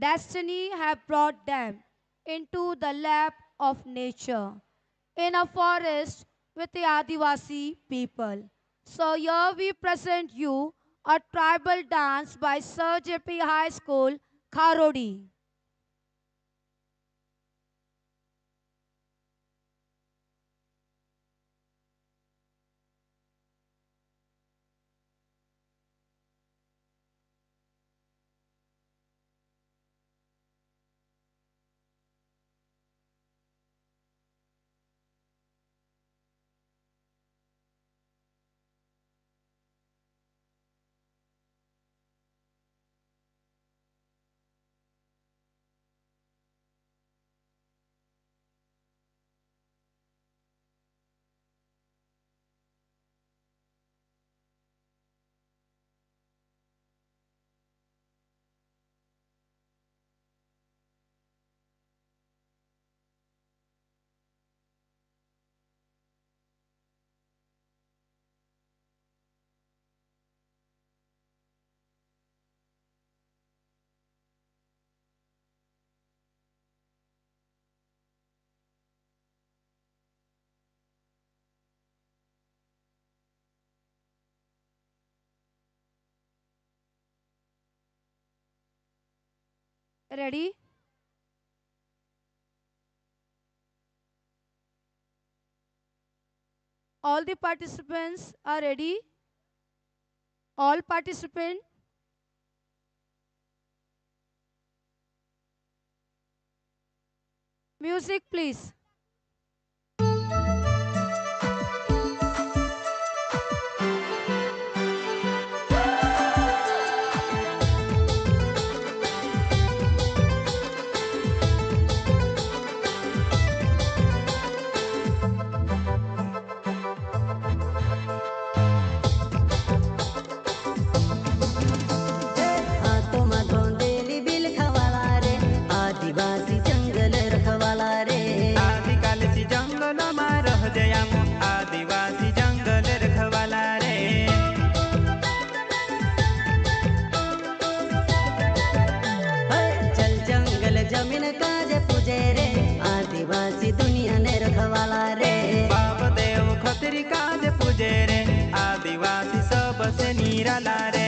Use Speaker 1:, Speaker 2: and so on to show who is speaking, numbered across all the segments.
Speaker 1: Destiny have brought them into the lap of nature in a forest with the Adivasi people. So here we present you a tribal dance by Sir J.P. High School, Kharodi. Ready? All the participants are ready? All participants, music please.
Speaker 2: હાથોમાં ધોંધેલી બિલ ખવાલા રે આદિવાસી જંગલ રખવાલા રે
Speaker 3: આદિકાલથી જંગલોમાં રહજયામો આદિવાસી જંગલ રખવાલા રે
Speaker 2: ચલ જંગલ જમીન કાજે પૂજે રે આદિવાસી દુનિયાને રખવાલા રે
Speaker 3: બાપ દેવ ખતરી કાજ પૂજે રે આદિવાસી સબસે નિરાલા રે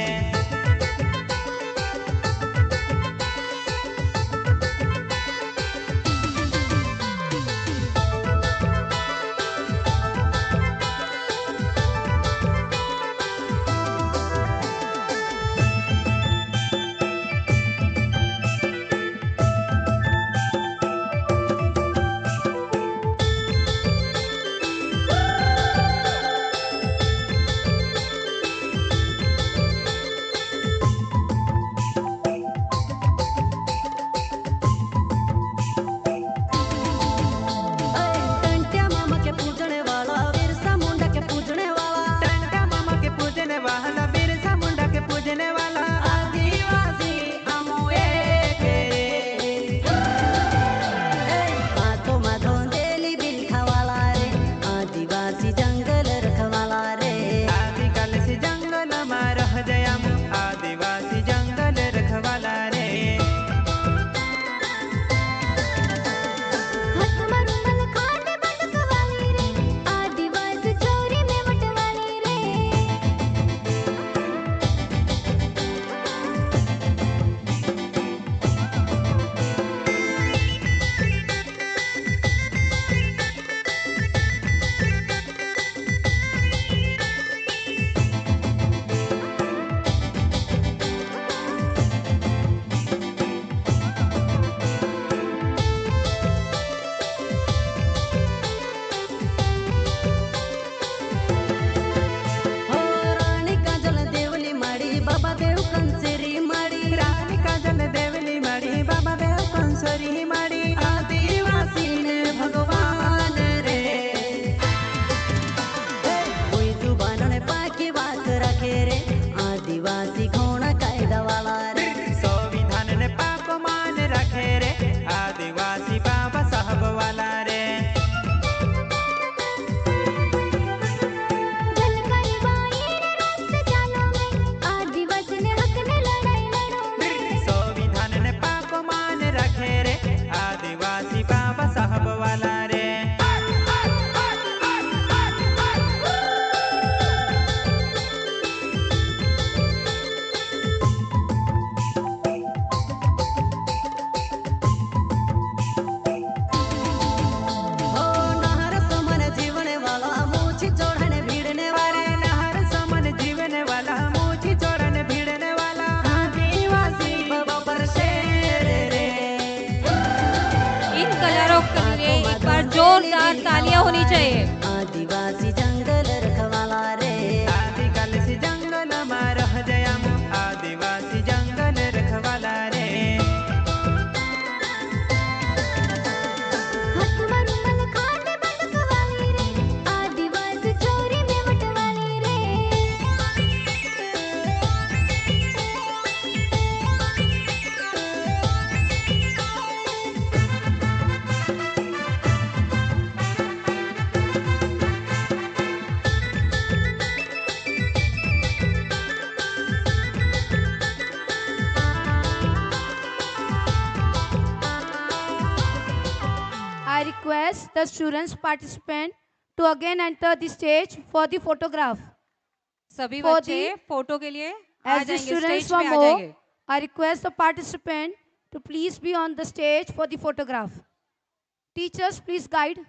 Speaker 4: जोरदार तालियां होनी चाहिए।
Speaker 2: आदिवासी जंगल रखवाला रे।
Speaker 3: आदिकाल से जंगल में रह जयाम आदिवासी जंगल रखवाला रे।
Speaker 5: हाथ मरुमल खाने बटकवाली रे, आदिवासी चोरी में बटवाली रे।
Speaker 1: I request the students participant to again enter the stage for the photograph.
Speaker 4: सभी
Speaker 1: For
Speaker 4: बच्चे फोटो के लिए आ
Speaker 1: As the
Speaker 4: जाएंगे,
Speaker 1: students
Speaker 4: स्टेज पे
Speaker 1: from
Speaker 4: आ
Speaker 1: more,
Speaker 4: जाएंगे।
Speaker 1: I request the participant to please be on the stage for the photograph. Teachers, please guide.